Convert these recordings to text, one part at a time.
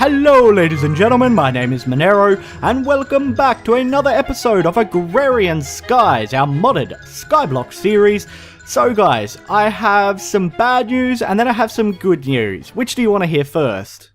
Hello ladies and gentlemen, my name is Monero, and welcome back to another episode of Agrarian Skies, our modded Skyblock series. So guys, I have some bad news and then I have some good news. Which do you want to hear first?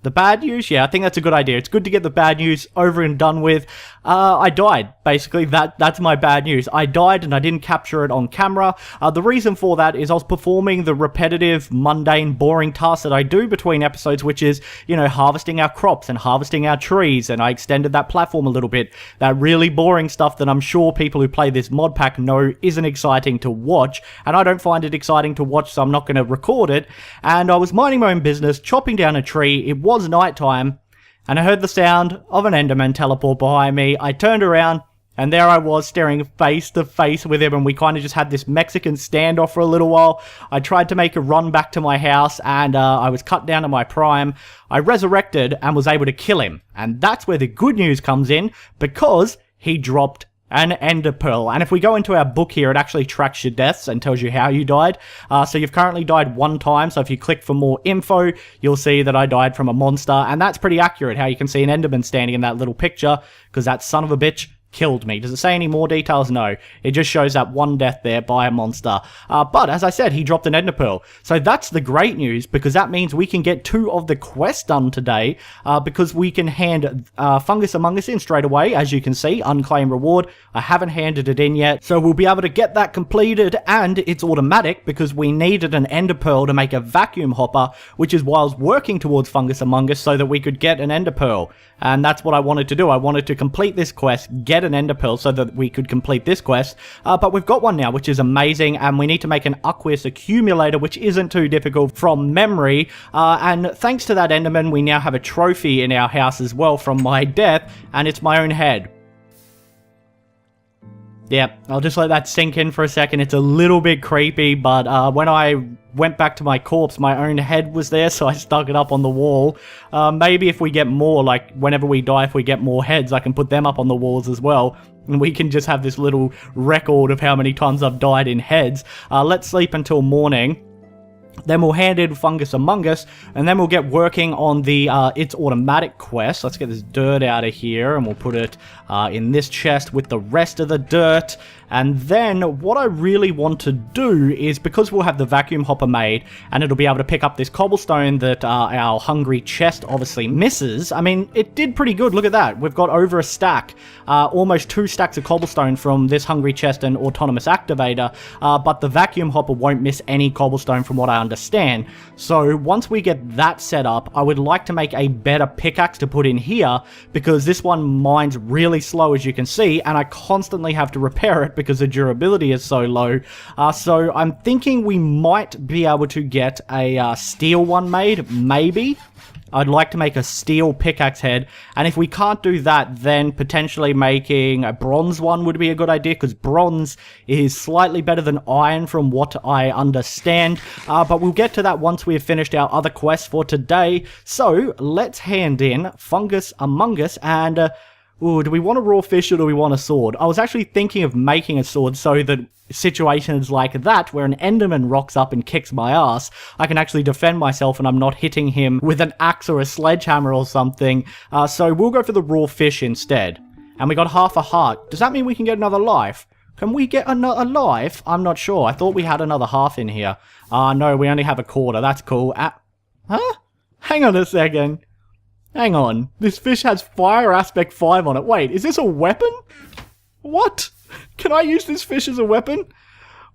The bad news? Yeah, I think that's a good idea. It's good to get the bad news over and done with. I died, basically. That's my bad news. I died and I didn't capture it on camera. The reason for that is I was performing the repetitive, mundane, boring tasks that I do between episodes, which is, you know, harvesting our crops and harvesting our trees, and I extended that platform a little bit. That really boring stuff that I'm sure people who play this mod pack know isn't exciting to watch, and I don't find it exciting to watch, so I'm not going to record it. And I was minding my own business, chopping down a tree. It was nighttime, and I heard the sound of an Enderman teleport behind me. I turned around, and there I was staring face to face with him, and we kind of just had this Mexican standoff for a little while. I tried to make a run back to my house, and I was cut down to my prime. I resurrected and was able to kill him, and that's where the good news comes in, because he dropped an ender pearl. And if we go into our book here, it actually tracks your deaths and tells you how you died. So you've currently died one time, so if you click for more info, you'll see that I died from a monster, and that's pretty accurate, how you can see an enderman standing in that little picture, because that son of a bitch killed me. Does it say any more details? No. It just shows that one death there by a monster. But as I said, he dropped an ender pearl. So that's the great news, because that means we can get 2 of the quests done today, because we can hand Fungus Among Us in straight away. As you can see, unclaimed reward. I haven't handed it in yet, so we'll be able to get that completed, and it's automatic because we needed an ender pearl to make a vacuum hopper, which is why I was working towards Fungus Among Us so that we could get an ender pearl. And that's what I wanted to do. I wanted to complete this quest, get an ender pearl so that we could complete this quest, but we've got one now, which is amazing, and we need to make an aqueous accumulator, which isn't too difficult from memory, and thanks to that enderman, we now have a trophy in our house as well from my death, and it's my own head. Yeah, I'll just let that sink in for a second. It's a little bit creepy, but when I went back to my corpse, my own head was there, so I stuck it up on the wall. Maybe if we get more, like whenever we die, if we get more heads, I can put them up on the walls as well, and we can just have this little record of how many times I've died in heads. Let's sleep until morning. Then we'll hand in Fungus Among Us, and then we'll get working on the It's Automatic quest. Let's get this dirt out of here, and we'll put it in this chest with the rest of the dirt. And then what I really want to do is, because we'll have the vacuum hopper made, and it'll be able to pick up this cobblestone that our hungry chest obviously misses. I mean, it did pretty good. Look at that. We've got over a stack, almost 2 stacks of cobblestone from this hungry chest and autonomous activator, but the vacuum hopper won't miss any cobblestone from what I understand. So once we get that set up, I would like to make a better pickaxe to put in here, because this one mines really slow, as you can see, and I constantly have to repair it because the durability is so low. So I'm thinking we might be able to get a steel one made, maybe. I'd like to make a steel pickaxe head, and if we can't do that, then potentially making a bronze one would be a good idea, because bronze is slightly better than iron from what I understand, but we'll get to that once we have finished our other quests for today. So let's hand in Fungus Among Us, and ooh, do we want a raw fish or do we want a sword? I was actually thinking of making a sword so that situations like that, where an enderman rocks up and kicks my ass, I can actually defend myself and I'm not hitting him with an axe or a sledgehammer or something. So we'll go for the raw fish instead. And we got half a heart. Does that mean we can get another life? Can we get another life? I'm not sure. I thought we had another half in here. No, we only have a quarter. That's cool. Huh? Hang on a second. Hang on, this fish has fire aspect 5 on it. Wait, is this a weapon? What? Can I use this fish as a weapon?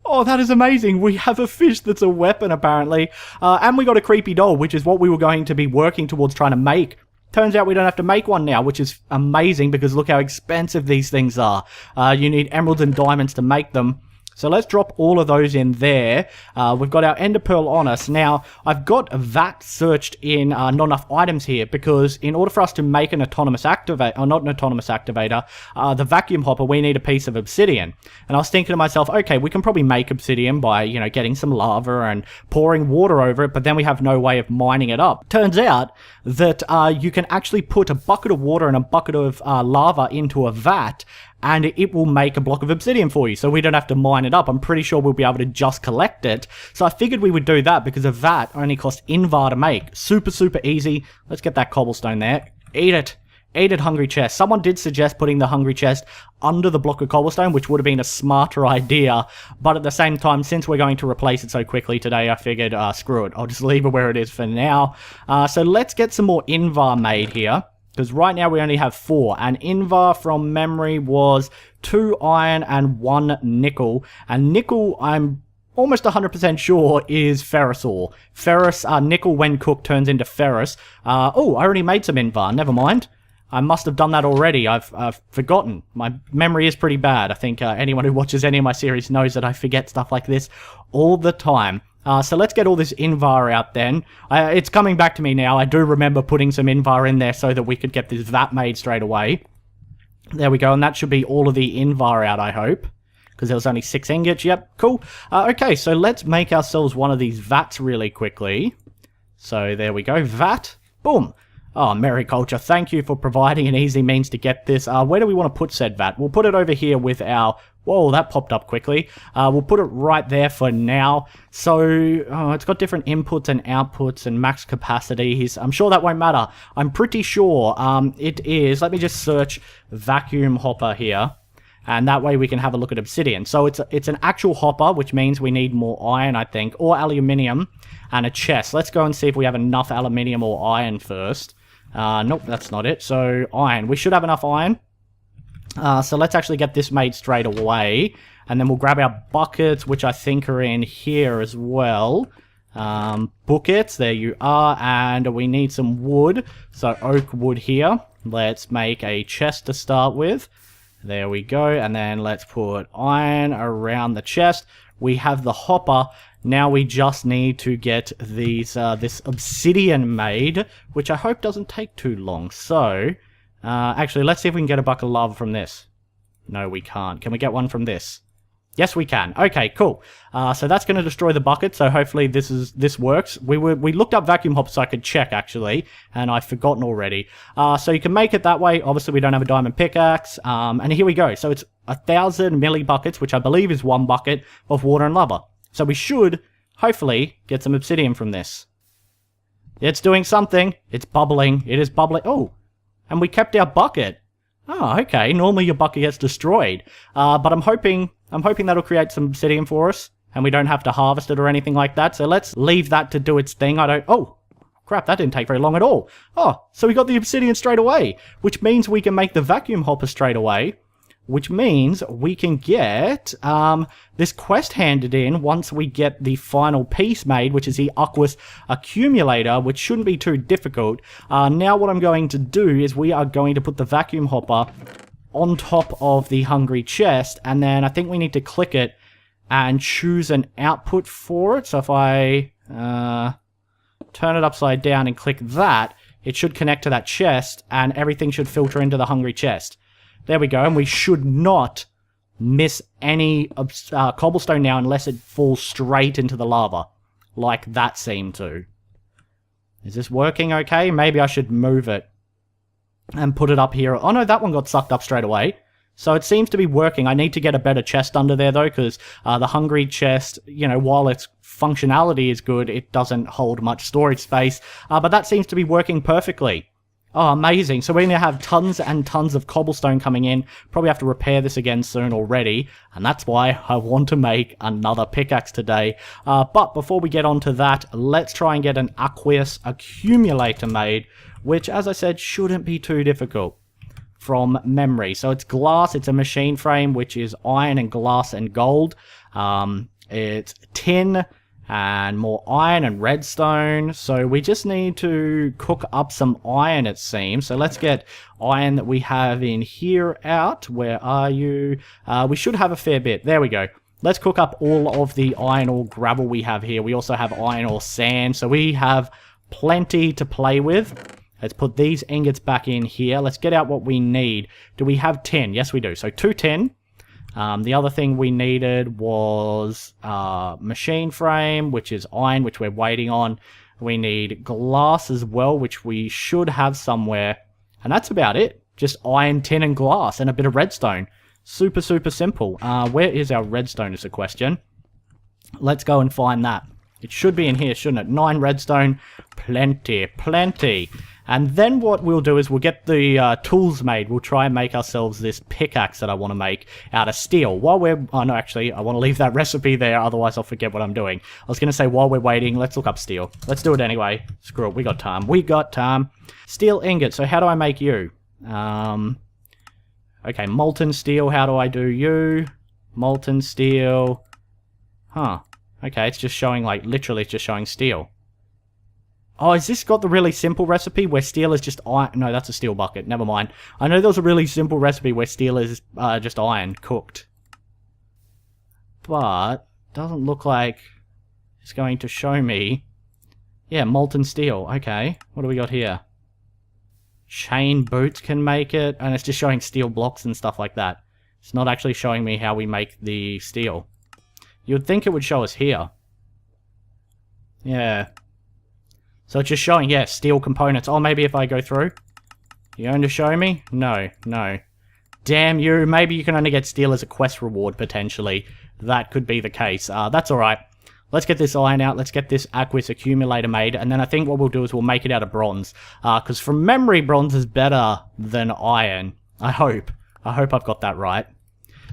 Oh, that is amazing. We have a fish that's a weapon, apparently. And we got a creepy doll, which is what we were going to be working towards trying to make. Turns out we don't have to make one now, which is amazing, because look how expensive these things are. You need emeralds and diamonds to make them. So let's drop all of those in there. We've got our ender pearl on us. Now, I've got that searched in not enough items here, because in order for us to make an autonomous activator, or not an autonomous activator, the vacuum hopper, we need a piece of obsidian. And I was thinking to myself, okay, we can probably make obsidian by, you know, getting some lava and pouring water over it, but then we have no way of mining it up. Turns out that you can actually put a bucket of water and a bucket of lava into a vat, and it will make a block of obsidian for you, so we don't have to mine it up. I'm pretty sure we'll be able to just collect it. So I figured we would do that because of that only cost invar to make. Super, super easy. Let's get that cobblestone there. Eat it. Eat it, hungry chest. Someone did suggest putting the hungry chest under the block of cobblestone, which would have been a smarter idea. But at the same time, since we're going to replace it so quickly today, I figured, screw it. I'll just leave it where it is for now. So let's get some more invar made here, because right now we only have 4. And invar from memory was 2 iron and 1 nickel. And nickel, I'm almost 100% sure, is ferrous ore. Ferrous, nickel when cooked turns into ferrous. Oh, I already made some invar. Never mind. I must have done that already. I've forgotten. My memory is pretty bad. I think anyone who watches any of my series knows that I forget stuff like this all the time. So let's get all this invar out then. It's coming back to me now. I do remember putting some invar in there so that we could get this vat made straight away. There we go, and that should be all of the invar out, I hope. Because there was only 6 ingots. Yep, cool. Okay, so let's make ourselves one of these vats really quickly. So there we go. Vat. Boom. Oh, Mariculture, thank you for providing an easy means to get this. Where do we want to put said vat? We'll put it over here with our... Whoa, that popped up quickly. We'll put it right there for now. So, it's got different inputs and outputs and max capacities. I'm sure that won't matter. I'm pretty sure it is... Let me just search vacuum hopper here. And that way we can have a look at obsidian. So it's an actual hopper, which means we need more iron, I think. Or aluminium and a chest. Let's go and see if we have enough aluminium or iron first. Nope, that's not it. So, iron. We should have enough iron. So let's actually get this made straight away. And then we'll grab our buckets, which I think are in here as well. Buckets, there you are. And we need some wood. So, oak wood here. Let's make a chest to start with. There we go. And then let's put iron around the chest. We have the hopper. Now we just need to get these this obsidian made, which I hope doesn't take too long. So, actually, let's see if we can get a bucket of lava from this. No, we can't. Can we get one from this? Yes, we can. Okay, cool. So that's going to destroy the bucket, so hopefully this works. We looked up vacuum hops so I could check, actually, and I've forgotten already. So you can make it that way. Obviously, we don't have a diamond pickaxe. And here we go. So it's 1,000 milli buckets, which I believe is 1 bucket of water and lava. So we should, hopefully, get some obsidian from this. It's doing something. It's bubbling. It is bubbling. Oh, and we kept our bucket. Oh, okay. Normally your bucket gets destroyed. But I'm hoping that'll create some obsidian for us, and we don't have to harvest it or anything like that. So let's leave that to do its thing. Oh, crap, that didn't take very long at all. Oh, so we got the obsidian straight away, which means we can make the vacuum hopper straight away, which means we can get this quest handed in once we get the final piece made, which is the Aqueous Accumulator, which shouldn't be too difficult. Now what I'm going to do is we are going to put the vacuum hopper on top of the hungry chest, and then I think we need to click it and choose an output for it. So if I turn it upside down and click that, it should connect to that chest, and everything should filter into the hungry chest. There we go, and we should not miss any cobblestone now unless it falls straight into the lava, like that seemed to. Is this working okay? Maybe I should move it and put it up here. Oh no, that one got sucked up straight away. So it seems to be working. I need to get a better chest under there though, because the hungry chest, you know, while its functionality is good, it doesn't hold much storage space. But that seems to be working perfectly. Oh, amazing. So we're going to have tons and tons of cobblestone coming in. Probably have to repair this again soon already. And that's why I want to make another pickaxe today. But before we get on to that, let's try and get an Aqueous Accumulator made, which, as I said, shouldn't be too difficult from memory. So it's glass. It's a machine frame, which is iron and glass and gold. It's tin and more iron and redstone. So we just need to cook up some iron, it seems. So let's get iron that we have in here out. Where are you? We should have a fair bit. There we go. Let's cook up all of the iron ore gravel we have here. We also have iron ore sand. So we have plenty to play with. Let's put these ingots back in here. Let's get out what we need. Do we have tin? Yes, we do. So 2 tin. The other thing we needed was machine frame, which is iron, which we're waiting on. We need glass as well, which we should have somewhere. And that's about it. Just iron, tin, and glass, and a bit of redstone. Super, super simple. Where is our redstone is the question. Let's go and find that. It should be in here, shouldn't it? 9 redstone. Plenty, plenty. And then what we'll do is we'll get the tools made. We'll try and make ourselves this pickaxe that I want to make out of steel. While we're... Oh, no, actually, I want to leave that recipe there. Otherwise, I'll forget what I'm doing. I was going to say, while we're waiting, let's look up steel. Let's do it anyway. Screw it. We got time. We got time. Steel ingot. So how do I make you? Okay, molten steel. How do I do you? Molten steel. Huh. Okay, it's just showing, like, literally it's just showing steel. Oh, has this got the really simple recipe where steel is just iron? No, that's a steel bucket. Never mind. I know there was a really simple recipe where steel is just iron cooked. But doesn't look like it's going to show me. Yeah, molten steel. Okay, what do we got here? Chain boots can make it, and it's just showing steel blocks and stuff like that. It's not actually showing me how we make the steel. You would think it would show us here. Yeah. So it's just showing, yeah, steel components. Oh, maybe if I go through. You going to show me? No, no. Damn you. Maybe you can only get steel as a quest reward, potentially. That could be the case. That's alright. Let's get this iron out. Let's get this aqueous accumulator made. And then I think what we'll do is we'll make it out of bronze. Because from memory, bronze is better than iron. I hope. I hope I've got that right.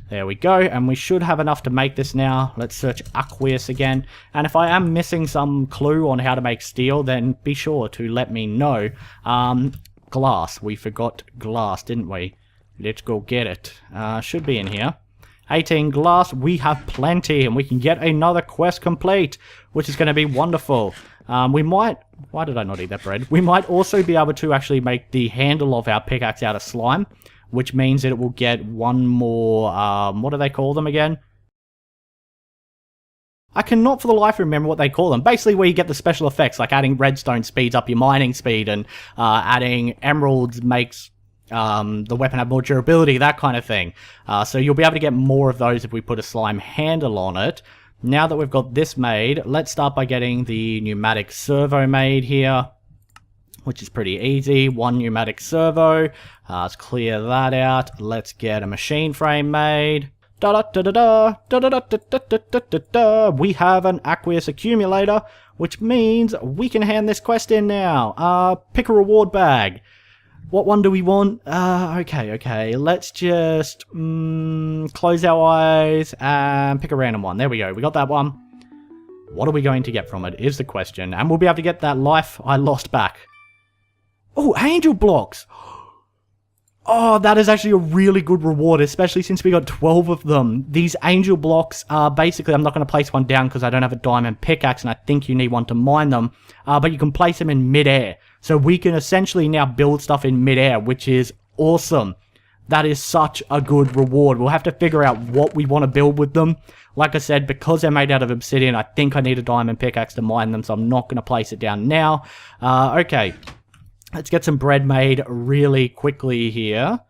There we go, and we should have enough to make this now. Let's search aqueous again. And if I am missing some clue on how to make steel, then be sure to let me know. Glass. We forgot glass, didn't we? Let's go get it. Should be in here. 18 glass. We have plenty, and we can get another quest complete, which is going to be wonderful. We might... Why did I not eat that bread? We might also be able to actually make the handle of our pickaxe out of slime, which means that it will get one more, what do they call them again? I cannot for the life remember what they call them. Basically where you get the special effects, like adding redstone speeds up your mining speed, and adding emeralds makes the weapon have more durability, that kind of thing. So you'll be able to get more of those if we put a slime handle on it. Now that we've got this made, let's start by getting the pneumatic servo made here, which is pretty easy. 1 pneumatic servo. Let's clear that out. Let's get a machine frame made. Da da da da da da da da da da da da da. We have an aqueous accumulator, which means we can hand this quest in now. Pick a reward bag. What one do we want? Okay. Let's just close our eyes and pick a random one. There we go. We got that one. What are we going to get from it is the question. And we'll be able to get that life I lost back. Oh, angel blocks! Oh, that is actually a really good reward, especially since we got 12 of them. These angel blocks are basically... I'm not going to place one down because I don't have a diamond pickaxe, and I think you need one to mine them. But you can place them in midair. So we can essentially now build stuff in midair, which is awesome. That is such a good reward. We'll have to figure out what we want to build with them. Like I said, because they're made out of obsidian, I think I need a diamond pickaxe to mine them, so I'm not going to place it down now. Okay. Let's get some bread made really quickly here.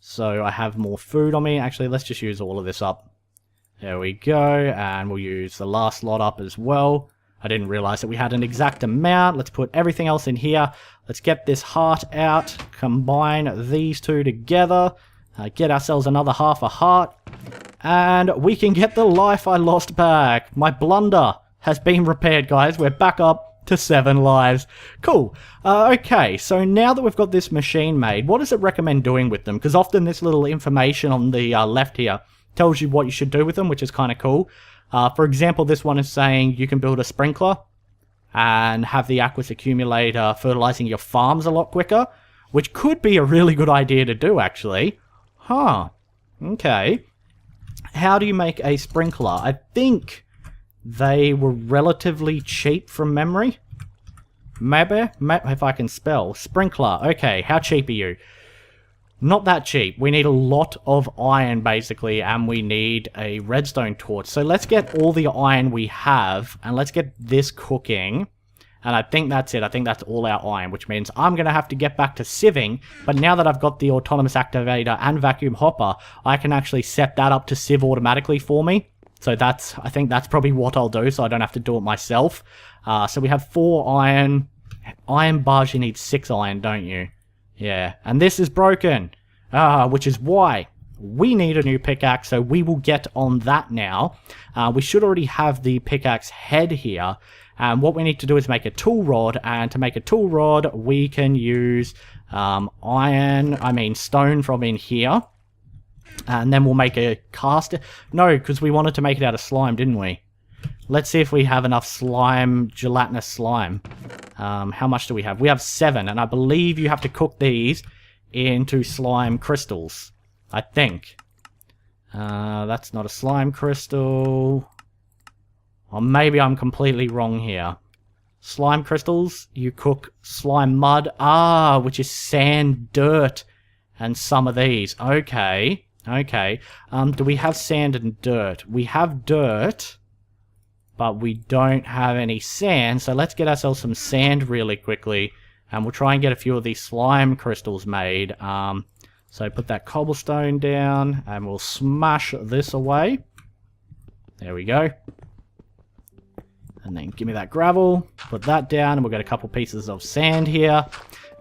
So I have more food on me. Actually, let's just use all of this up. There we go. And we'll use the last lot up as well. I didn't realize that we had an exact amount. Let's put everything else in here. Let's get this heart out. Combine these two together. Get ourselves another half a heart. And we can get the life I lost back. My blunder has been repaired, guys. We're back up to 7 lives. Cool. Okay, so now that we've got this machine made, what does it recommend doing with them? Because often this little information on the left here tells you what you should do with them, which is kind of cool. For example, this one is saying you can build a sprinkler and have the aqueous accumulator fertilizing your farms a lot quicker, which could be a really good idea to do, actually. Huh. Okay. How do you make a sprinkler? I think they were relatively cheap from memory. Maybe if I can spell. Sprinkler. Okay, how cheap are you? Not that cheap. We need a lot of iron, basically, and we need a redstone torch. So let's get all the iron we have, and let's get this cooking. And I think that's it. I think that's all our iron, which means I'm going to have to get back to sieving. But now that I've got the autonomous activator and vacuum hopper, I can actually set that up to sieve automatically for me. So I think that's probably what I'll do, so I don't have to do it myself. So we have 4 iron. Iron bars, you need 6 iron, don't you? Yeah, and this is broken. Which is why we need a new pickaxe, so we will get on that now. We should already have the pickaxe head here. What we need to do is make a tool rod, and to make a tool rod, we can use stone from in here. And then we'll make a caster. No, because we wanted to make it out of slime, didn't we? Let's see if we have enough slime, gelatinous slime. How much do we have? We have 7, and I believe you have to cook these into slime crystals. I think. That's not a slime crystal. Or maybe I'm completely wrong here. Slime crystals, you cook slime mud. Which is sand, dirt, and some of these. Okay. Okay. Do we have sand and dirt? We have dirt, but we don't have any sand. So let's get ourselves some sand really quickly, and we'll try and get a few of these slime crystals made. So put that cobblestone down, and we'll smash this away. There we go. And then give me that gravel. Put that down, and we'll get a couple pieces of sand here.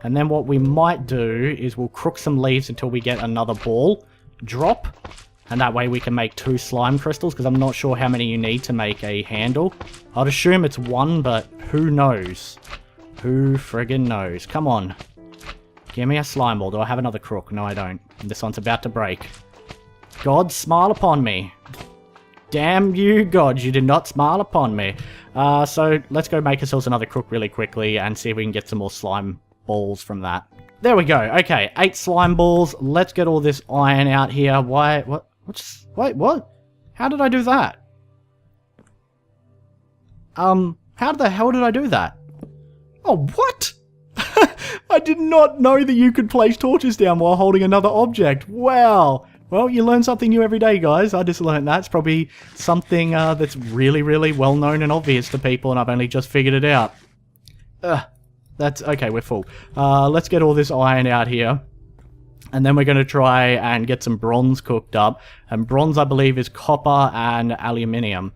And then what we might do is we'll crook some leaves until we get another ball drop. And that way we can make 2 slime crystals, because I'm not sure how many you need to make a handle. I'd assume it's 1, but who knows? Who friggin' knows? Come on. Give me a slime ball. Do I have another crook? No, I don't. This one's about to break. God, smile upon me. Damn you, God, you did not smile upon me. So let's go make ourselves another crook really quickly and see if we can get some more slime balls from that. There we go. Okay, 8 slime balls. Let's get all this iron out here. Why? What? Wait, what? How did I do that? How the hell did I do that? Oh, what? I did not know that you could place torches down while holding another object. Wow. Well, you learn something new every day, guys. I just learned that. It's probably something that's really, really well known and obvious to people, and I've only just figured it out. That's okay, we're full. Let's get all this iron out here. And then we're going to try and get some bronze cooked up. And bronze, I believe, is copper and aluminium.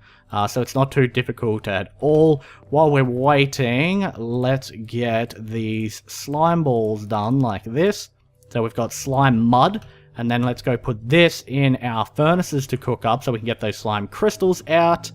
So it's not too difficult at all. While we're waiting, let's get these slime balls done like this. So we've got slime mud. And then let's go put this in our furnaces to cook up so we can get those slime crystals out.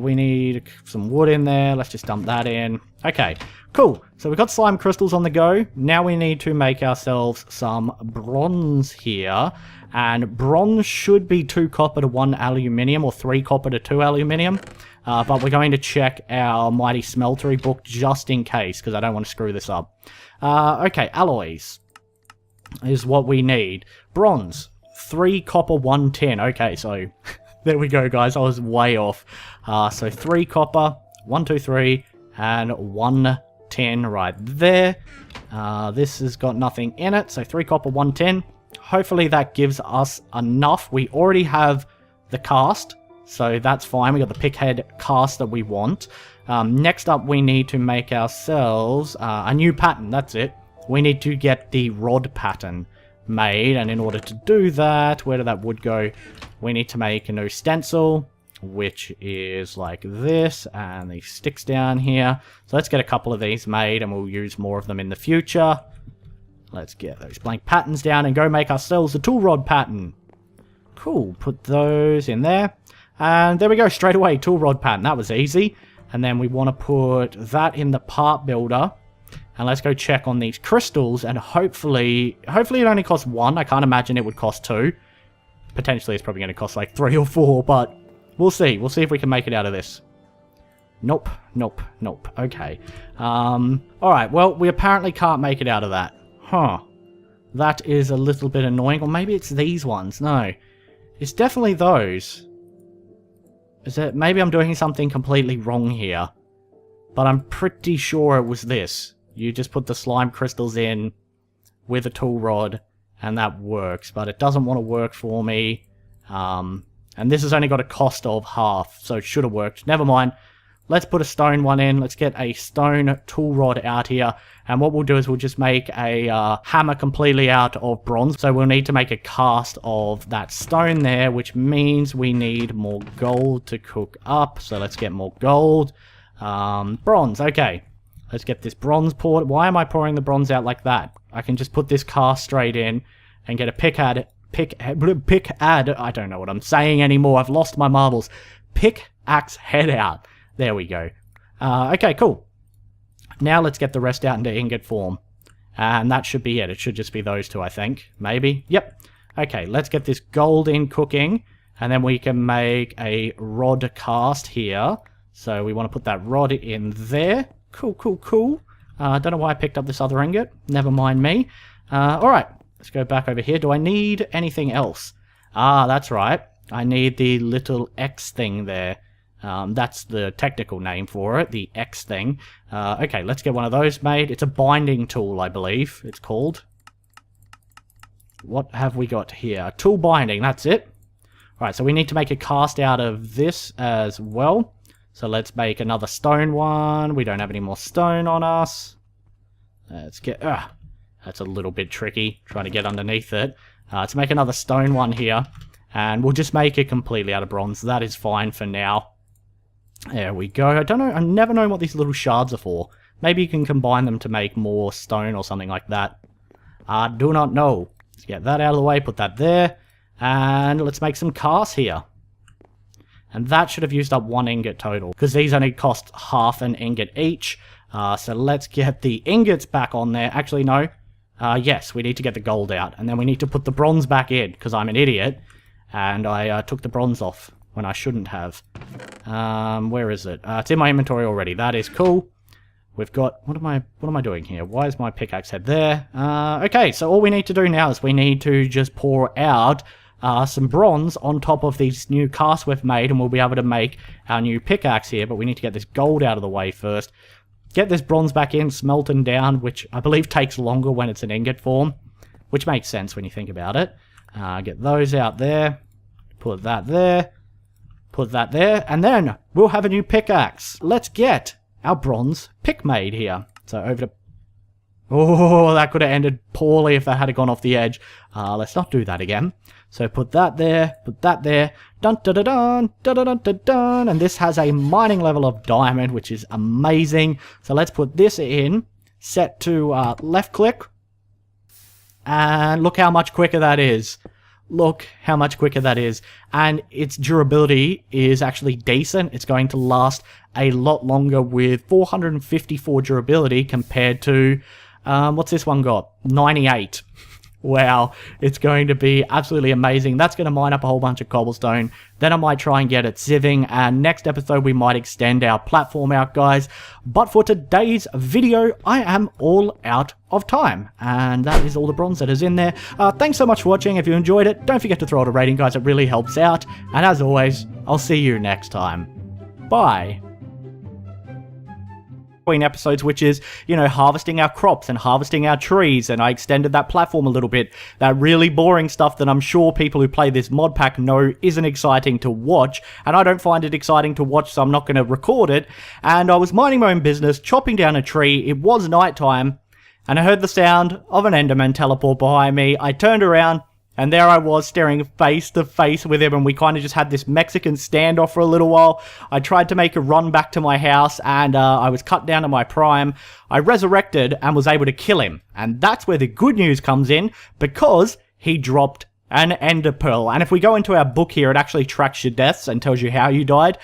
We need some wood in there. Let's just dump that in. Okay, cool. So we've got slime crystals on the go. Now we need to make ourselves some bronze here. And bronze should be 2 copper to 1 aluminium, or 3 copper to 2 aluminium. But we're going to check our mighty smeltery book just in case, because I don't want to screw this up. Okay, alloys is what we need. Bronze, 3 copper, 1 tin. Okay, so there we go, guys. I was way off. So 3 copper, 1, 2, 3, and 1 tin right there. This has got nothing in it, so 3 copper, 1 tin. Hopefully that gives us enough. We already have the cast, so that's fine. We got the pickhead cast that we want. Next up, we need to make ourselves a new pattern. That's it. We need to get the rod pattern made, and in order to do that, where did that wood go? We need to make a new stencil, which is like this, and these sticks down here. So let's get a couple of these made, and we'll use more of them in the future. Let's get those blank patterns down and go make ourselves a tool rod pattern. Cool, put those in there. And there we go, straight away, tool rod pattern. That was easy. And then we want to put that in the part builder. And let's go check on these crystals, and hopefully it only costs 1. I can't imagine it would cost 2. Potentially it's probably going to cost like 3 or 4, but we'll see. We'll see if we can make it out of this. Nope, nope, nope. Okay. Alright, well, we apparently can't make it out of that. Huh. That is a little bit annoying. Or maybe it's these ones. No. It's definitely those. Is it? Maybe I'm doing something completely wrong here. But I'm pretty sure it was this. You just put the slime crystals in with a tool rod, and that works. But it doesn't want to work for me. And this has only got a cost of half, so it should have worked. Never mind. Let's put a stone one in. Let's get a stone tool rod out here. And what we'll do is we'll just make a hammer completely out of bronze. So we'll need to make a cast of that stone there, which means we need more gold to cook up. So let's get more gold. Bronze, okay. Let's get this bronze poured. Why am I pouring the bronze out like that? I can just put this cast straight in and get a I don't know what I'm saying anymore. I've lost my marbles. Pickaxe head out. There we go. Okay, cool. Now let's get the rest out into ingot form. And that should be it. It should just be those two, I think. Maybe. Yep. Okay, let's get this gold in cooking. And then we can make a rod cast here. So we want to put that rod in there. Cool, cool, cool. Don't know why I picked up this other ingot. Never mind me. Alright, let's go back over here. Do I need anything else? Ah, that's right. I need the little X thing there. That's the technical name for it, the X thing. Okay, let's get one of those made. It's a binding tool, I believe it's called. What have we got here? Tool binding, that's it. Alright, so we need to make a cast out of this as well. So let's make another stone one. We don't have any more stone on us. Let's get... that's a little bit tricky, trying to get underneath it. Let's make another stone one here. And we'll just make it completely out of bronze. That is fine for now. There we go. I don't know. I've never known what these little shards are for. Maybe you can combine them to make more stone or something like that. I do not know. Let's get that out of the way. Put that there. And let's make some casts here. And that should have used up 1 ingot total, because these only cost half an ingot each. So let's get the ingots back on there. Actually, no. Yes, we need to get the gold out. And then we need to put the bronze back in, because I'm an idiot. And I took the bronze off when I shouldn't have. Where is it? It's in my inventory already. That is cool. We've got... What am I doing here? Why is my pickaxe head there? Okay, so all we need to do now is we need to just pour out... some bronze on top of these new casts we've made, and we'll be able to make our new pickaxe here, but we need to get this gold out of the way first. Get this bronze back in, smelting down, which I believe takes longer when it's in ingot form, which makes sense when you think about it. Get those out there, put that there, put that there, and then we'll have a new pickaxe. Let's get our bronze pick made here. So over to... Oh, that could have ended poorly if that had gone off the edge. Let's not do that again. So put that there, dun dun dun dun dun dun dun dun, and this has a mining level of diamond, which is amazing. So let's put this in, set to left click, and look how much quicker that is. Look how much quicker that is. And its durability is actually decent. It's going to last a lot longer with 454 durability compared to, what's this one got? 98. Wow, it's going to be absolutely amazing. That's going to mine up a whole bunch of cobblestone. Then I might try and get it sieving, and next episode we might extend our platform out, guys. But for today's video, I am all out of time, and that is all the bronze that is in there. Thanks so much for watching. If you enjoyed it, don't forget to throw it a rating, guys. It really helps out. And as always, I'll see you next time. Bye. Episodes, which is, you know, harvesting our crops and harvesting our trees, and I extended that platform a little bit. That really boring stuff that I'm sure people who play this mod pack know isn't exciting to watch, and I don't find it exciting to watch, so I'm not going to record it. And I was minding my own business, chopping down a tree. It was nighttime, and I heard the sound of an Enderman teleport behind me. I turned around, and there I was staring face to face with him, and we kind of just had this Mexican standoff for a little while. I tried to make a run back to my house, and I was cut down to my prime. I resurrected and was able to kill him. And that's where the good news comes in, because he dropped an ender pearl. And if we go into our book here, it actually tracks your deaths and tells you how you died.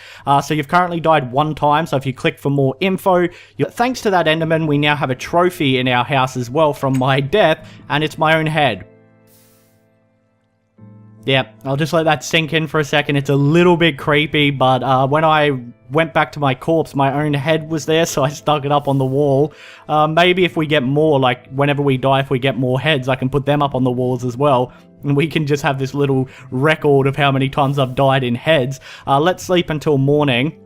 So you've currently died 1 time, so if you click for more info, thanks to that Enderman, we now have a trophy in our house as well from my death, and it's my own head. Yeah, I'll just let that sink in for a second. It's a little bit creepy, but when I went back to my corpse, my own head was there, so I stuck it up on the wall. Maybe if we get more, like whenever we die, if we get more heads, I can put them up on the walls as well. And we can just have this little record of how many times I've died in heads. Let's sleep until morning.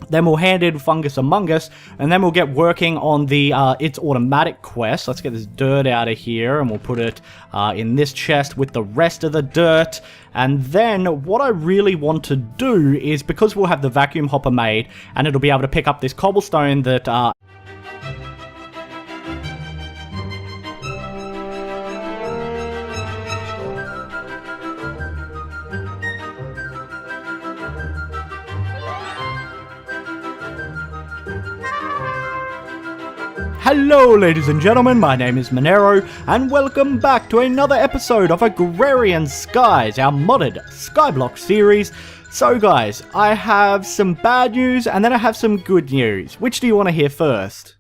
Then we'll hand in Fungus Among Us, and then we'll get working on the It's Automatic quest. Let's get this dirt out of here, and we'll put it in this chest with the rest of the dirt. And then what I really want to do is, because we'll have the vacuum hopper made, and it'll be able to pick up this cobblestone that... Hello ladies and gentlemen, my name is Monero, and welcome back to another episode of Agrarian Skies, our modded Skyblock series. So guys, I have some bad news and then I have some good news. Which do you want to hear first?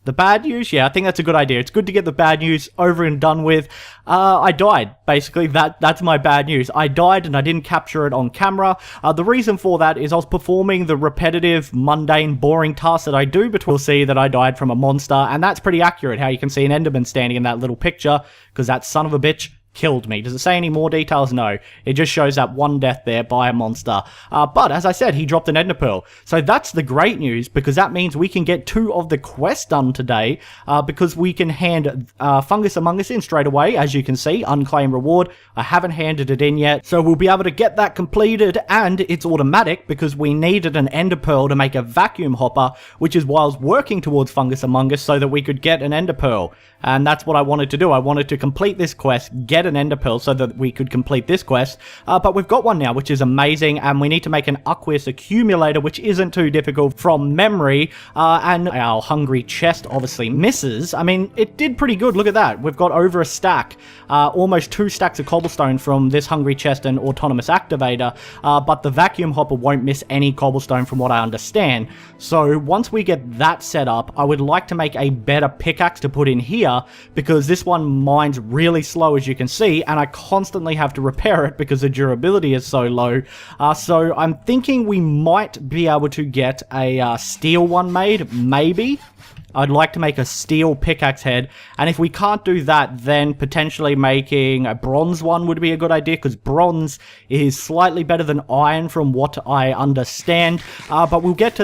The bad news? Yeah, I think that's a good idea. It's good to get the bad news over and done with. I died, basically. That's my bad news. I died and I didn't capture it on camera. The reason for that is I was performing the repetitive, mundane, boring tasks that I do, but we'll see that I died from a monster, and that's pretty accurate, how you can see an Enderman standing in that little picture, because that son of a bitch killed me. Does it say any more details? No. It just shows that one death there by a monster. But as I said, he dropped an ender pearl. So that's the great news, because that means we can get 2 of the quests done today, because we can hand Fungus Among Us in straight away. As you can see, unclaimed reward. I haven't handed it in yet, so we'll be able to get that completed, and it's automatic because we needed an ender pearl to make a vacuum hopper, which is why I was working towards Fungus Among Us so that we could get an ender pearl. And that's what I wanted to do. I wanted to complete this quest, get an ender pearl so that we could complete this quest, but we've got one now, which is amazing, and we need to make an aqueous accumulator, which isn't too difficult from memory, and our hungry chest obviously misses. I mean, it did pretty good. Look at that. We've got over a stack, almost 2 stacks of cobblestone from this hungry chest and autonomous activator, but the vacuum hopper won't miss any cobblestone from what I understand. So once we get that set up, I would like to make a better pickaxe to put in here, because this one mines really slow, as you can see, and I constantly have to repair it because the durability is so low. So I'm thinking we might be able to get a steel one made, maybe. I'd like to make a steel pickaxe head, and if we can't do that, then potentially making a bronze one would be a good idea, because bronze is slightly better than iron from what I understand, but we'll get to that.